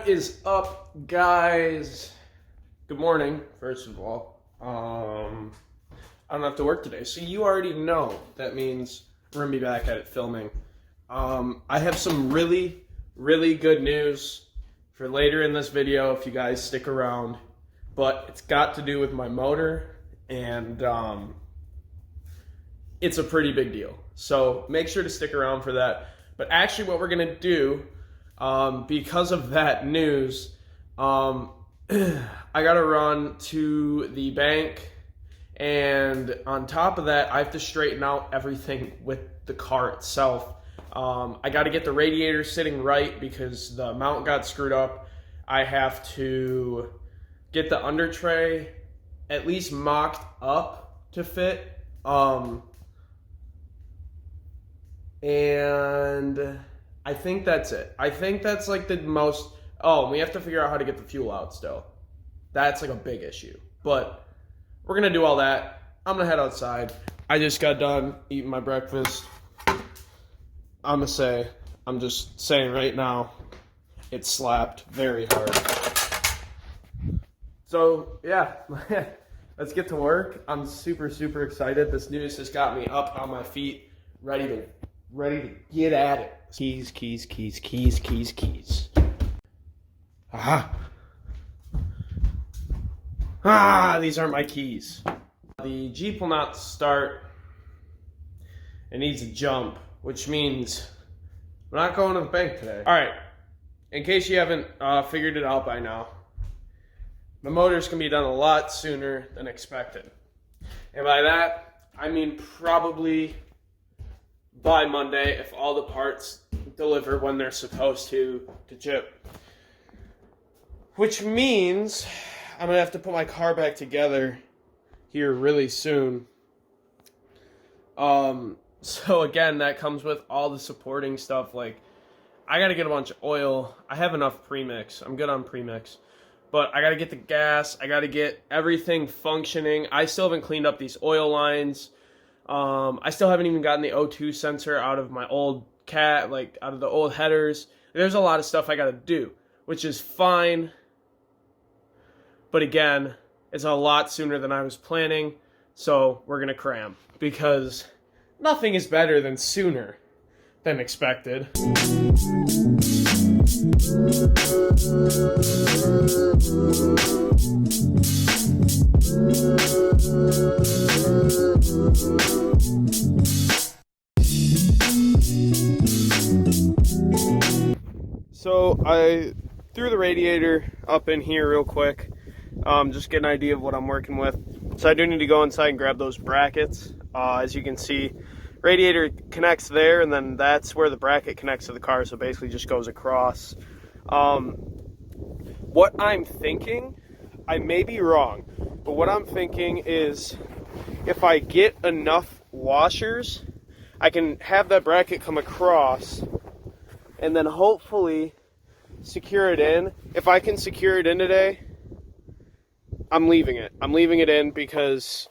What is up, guys? Good morning, first of all. I don't have to work today, so you already know that means we're gonna be back at it filming. I have some really good news for later in this video if you guys stick around, but it's got to do with my motor, and it's a pretty big deal, so make sure to stick around for that. But actually what we're gonna do, because of that news, I gotta run to the bank, and on top of that, I have to straighten out everything with the car itself. I gotta get the radiator sitting right because the mount got screwed up. I have to get the under tray at least mocked up to fit. And I think that's it. I think that's like the most... Oh, we have to figure out how to get the fuel out still. That's like a big issue. But we're going to do all that. I'm going to head outside. I just got done eating my breakfast. I'm just saying right now, it slapped very hard. So, yeah. Let's get to work. I'm super excited. This news has got me up on my feet, ready to get at it. Keys. These aren't my keys. The Jeep will not start. It needs a jump, which means we're not going to the bank today. All right, in case you haven't figured it out by now, my motor's gonna be done a lot sooner than expected. And by that, I mean probably by Monday if all the parts deliver when they're supposed to Chip. Which means I'm gonna have to put my car back together here really soon. So again, that comes with all the supporting stuff. Like, I gotta get a bunch of oil. I have enough premix. I'm good on premix. But I gotta get the gas. I gotta get everything functioning. I still haven't cleaned up these oil lines. I still haven't even gotten the O2 sensor out of my old out of the old headers. There's a lot of stuff I gotta do, which is fine. But again, it's a lot sooner than I was planning, so we're gonna cram, because nothing is better than sooner than expected. So I threw the radiator up in here real quick, just get an idea of what I'm working with. So I do need to go inside and grab those brackets. As you can see, radiator connects there, and then that's where the bracket connects to the car, so basically just goes across. What I'm thinking, I may be wrong, but what I'm thinking is if I get enough washers, I can have that bracket come across and then hopefully secure it in. If I can secure it in today, I'm leaving it. I'm leaving it in because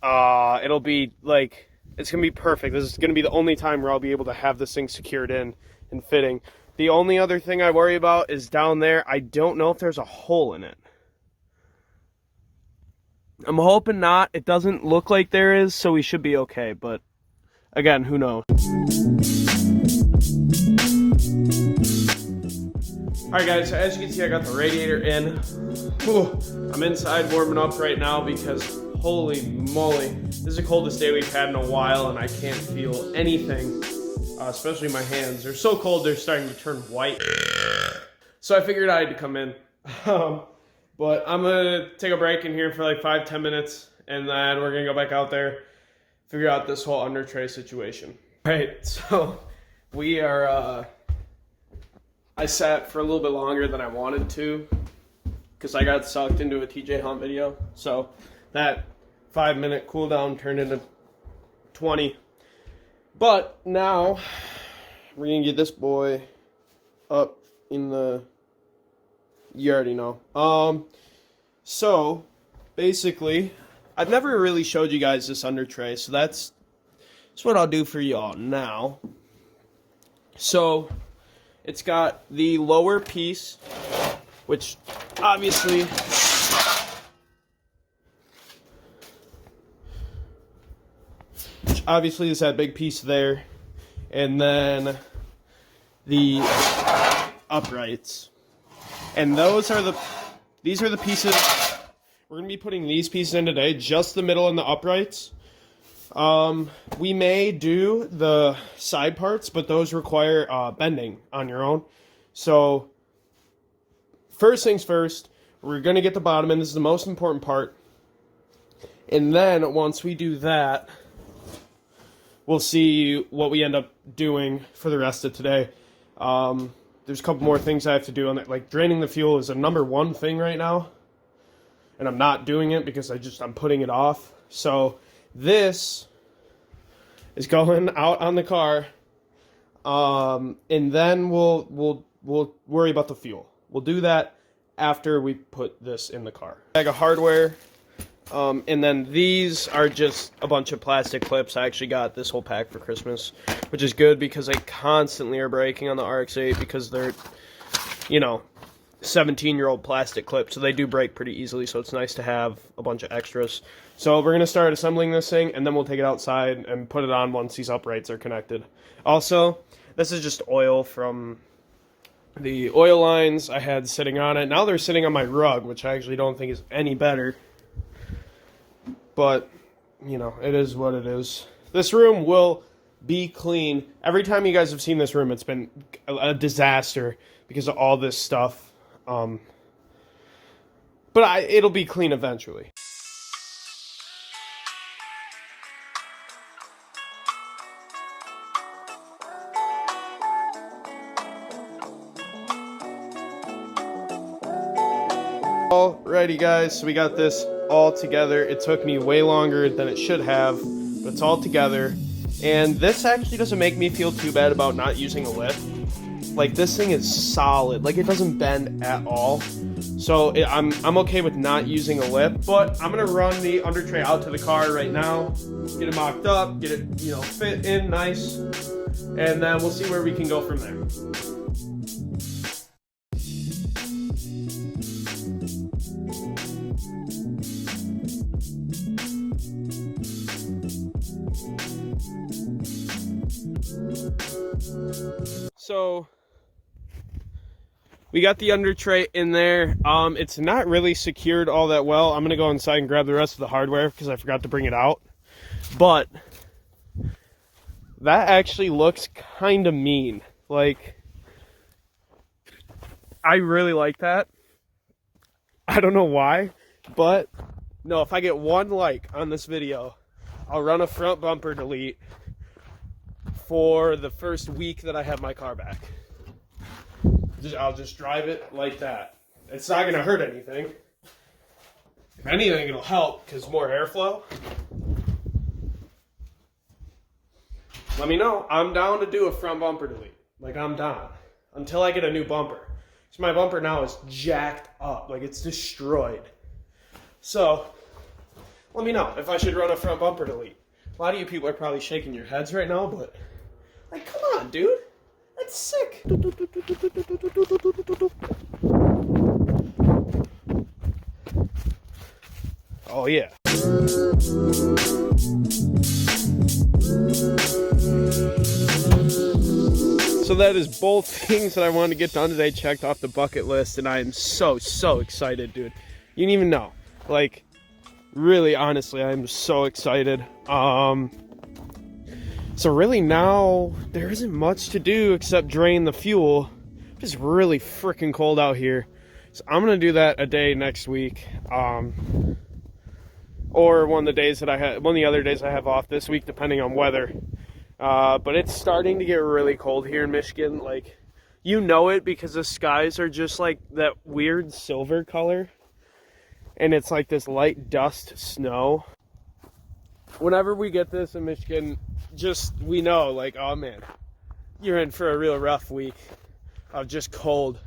it'll be like, it's going to be perfect. This is going to be the only time where I'll be able to have this thing secured in and fitting. The only other thing I worry about is down there. I don't know if there's a hole in it. I'm hoping not. It doesn't look like there is, so we should be okay. But again, who knows? Alright guys, so as you can see, I got the radiator in. Whew. I'm inside warming up right now because holy moly, this is the coldest day we've had in a while, and I can't feel anything, especially my hands. They're so cold they're starting to turn white. So I figured I had to come in. But I'm gonna take a break in here for like 5-10 minutes, and then we're gonna go back out there, figure out this whole under tray situation. Alright, so we are I sat for a little bit longer than I wanted to because I got sucked into a TJ Hunt video. So that 5-minute cooldown turned into 20. But now we're going to get this boy up in the... You already know. So basically, I've never really showed you guys this under tray. So that's what I'll do for y'all now. So... It's got the lower piece which obviously is that big piece there, and then the uprights, and these are the pieces we're gonna be putting these pieces in today, just the middle and the uprights. We may do the side parts, but those require bending on your own. So first things first, we're gonna get the bottom in. This is the most important part, and then once we do that, we'll see what we end up doing for the rest of today. There's a couple more things I have to do on it. Like draining the fuel is a number one thing right now, and I'm not doing it because I'm putting it off. So this is going out on the car, and then we'll worry about the fuel. We'll do that after we put this in the car. Bag of hardware. And then these are just a bunch of plastic clips. I actually got this whole pack for Christmas, which is good because I constantly are breaking on the Rx-8 because they're, 17-year-old plastic clips, so they do break pretty easily, so it's nice to have a bunch of extras. So we're going to start assembling this thing, and then we'll take it outside and put it on once these uprights are connected. Also, this is just oil from the oil lines I had sitting on it. Now they're sitting on my rug, which I actually don't think is any better. But, it is what it is. This room will be clean. Every time you guys have seen this room, it's been a disaster because of all this stuff. But it'll be clean eventually. Alrighty guys, so we got this all together. It took me way longer than it should have, but it's all together. And this actually doesn't make me feel too bad about not using a lip. Like, this thing is solid. Like, it doesn't bend at all. So I'm okay with not using a lip, but I'm gonna run the under tray out to the car right now, get it mocked up, get it fit in nice, and then we'll see where we can go from there. So we got the under tray in there. It's not really secured all that well. I'm gonna go inside and grab the rest of the hardware because I forgot to bring it out. But that actually looks kind of mean. Like, I really like that. I don't know why, but no, if I get one like on this video, I'll run a front bumper delete for the first week that I have my car back. I'll just drive it like that. It's not gonna hurt anything. If anything, it'll help because more airflow. Let me know. I'm down to do a front bumper delete. Like, I'm down until I get a new bumper. So my bumper now is jacked up, like it's destroyed. So let me know if I should run a front bumper delete. A lot of you people are probably shaking your heads right now, but like, come on, dude. That's sick. Oh, yeah. So that is both things that I wanted to get done today checked off the bucket list, and I am so excited, dude. You didn't even know. Like, really, honestly, I'm so excited. So really now, there isn't much to do except drain the fuel. It's really freaking cold out here. So I'm gonna do that a day next week. Or one of the other days I have off this week, depending on weather. But it's starting to get really cold here in Michigan. Like, it because the skies are just like that weird silver color. And it's like this light dust snow. Whenever we get this in Michigan, we know, like, oh man, you're in for a real rough week of just cold.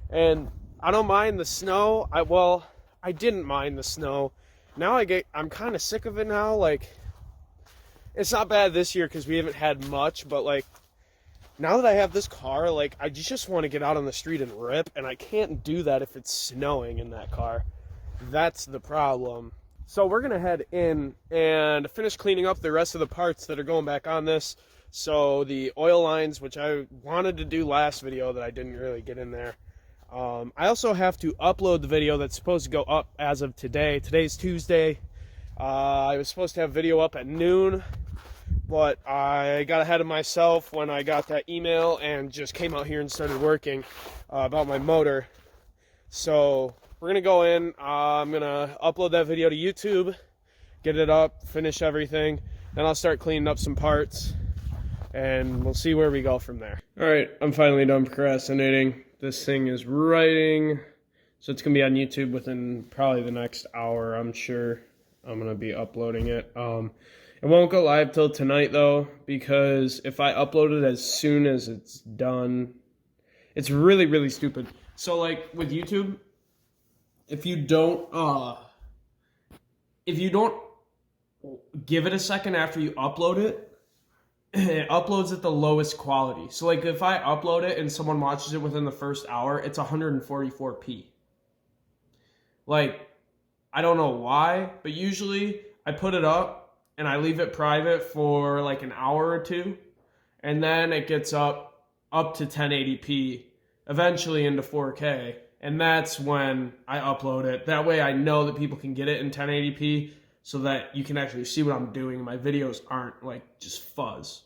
And I don't mind the snow. I didn't mind the snow. Now I'm kind of sick of it now. Like, it's not bad this year because we haven't had much, but like now that I have this car, like, I just want to get out on the street and rip, and I can't do that if it's snowing in that car. That's the problem. So we're going to head in and finish cleaning up the rest of the parts that are going back on this. So the oil lines, which I wanted to do last video that I didn't really get in there. I also have to upload the video that's supposed to go up as of today. Today's Tuesday. I was supposed to have video up at noon, but I got ahead of myself when I got that email and just came out here and started working about my motor. So we're going to go in. I'm going to upload that video to YouTube, get it up, finish everything. Then I'll start cleaning up some parts, and we'll see where we go from there. All right, I'm finally done procrastinating. This thing is writing, so it's going to be on YouTube within probably the next hour, I'm sure. I'm going to be uploading it. It won't go live till tonight, though, because if I upload it as soon as it's done, it's really, really stupid. So, like, with YouTube, if you don't give it a second after you upload it, it uploads at the lowest quality. So, like, if I upload it and someone watches it within the first hour, it's 144p. Like, I don't know why, but usually I put it up and I leave it private for like an hour or two, and then it gets up to 1080p, eventually into 4K, and that's when I upload it. That way I know that people can get it in 1080p so that you can actually see what I'm doing. My videos aren't like just fuzz.